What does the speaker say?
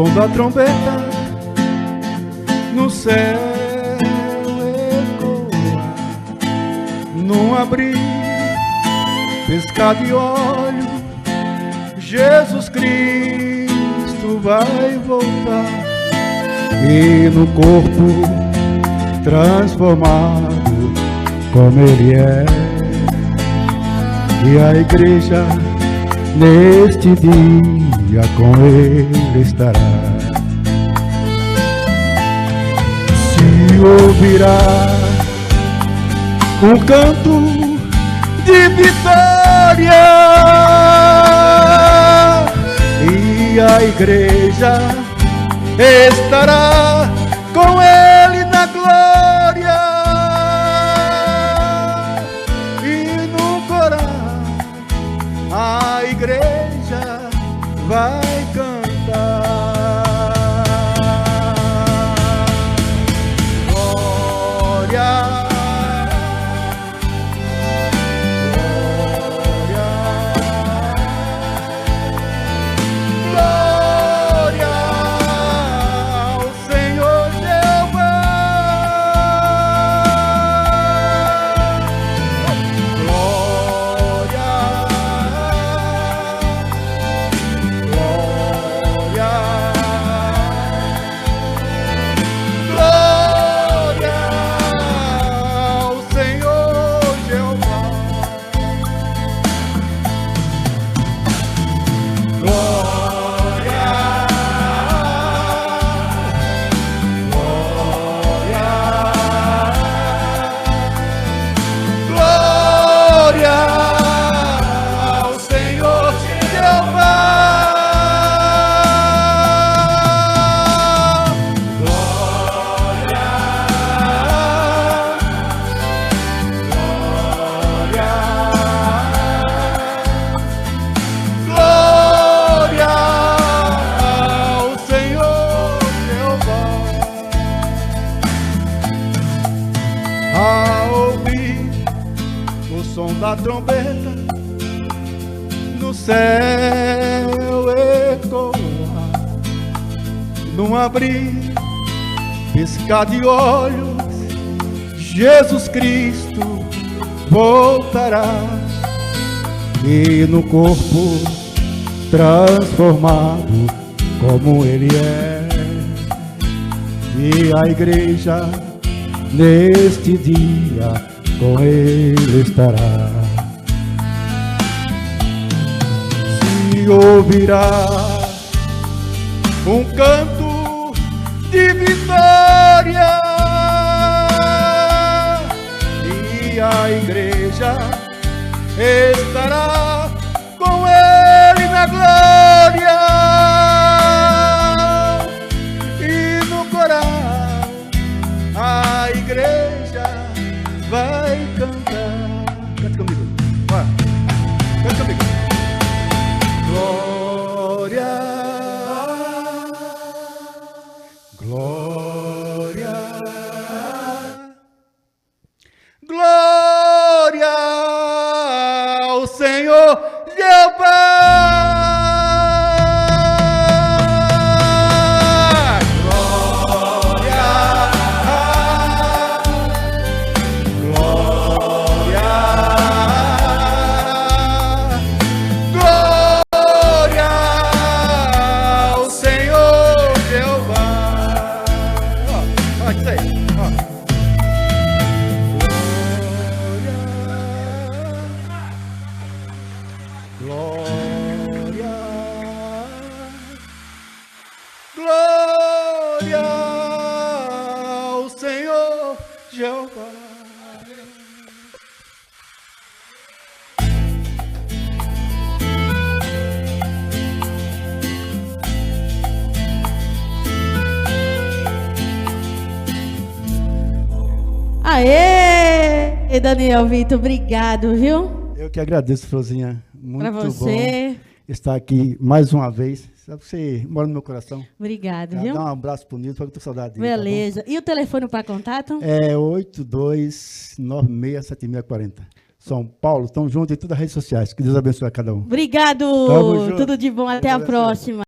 som da trombeta no céu ecoa, num abrir, piscar de olho, Jesus Cristo vai voltar, e no corpo transformado como Ele é, e a igreja neste dia com Ele estará. Se ouvirá um canto de vitória, e a igreja estará com Ele na glória, e no coral a igreja vai cantar. Glória, glória, glória ao Senhor Jeová. Glória, glória ao Senhor Jeová. Glória, glória, glória ao Senhor Jeová. Glória, glória ao Senhor Jeová. A ouvir o som da trombeta no céu ecoa, num abrir, piscar de olhos, Jesus Cristo voltará, e no corpo transformado como Ele é, e a igreja neste dia com Ele estará. Se ouvirá um canto de vitória, e a igreja estará com Ele na glória, e no coral a igreja vai cantar. Canta comigo, vai. Canta comigo. Glória, glória, glória ao Senhor Jeová. Glória, glória ao Senhor Jeová. Aê! Daniel Vitor, obrigado, viu? Eu que agradeço, Florzinha. Muito Pra você. bom estar aqui mais uma vez. Sabe que você mora no meu coração. Obrigado, viu? Dá um abraço pro Nilton, eu tô com saudade dele. Beleza. Tá, e o telefone para contato? é 82967640. São Paulo, estão juntos em todas as redes sociais. Que Deus abençoe a cada um. Obrigado. Tamo junto. Tudo de bom. Até a próxima.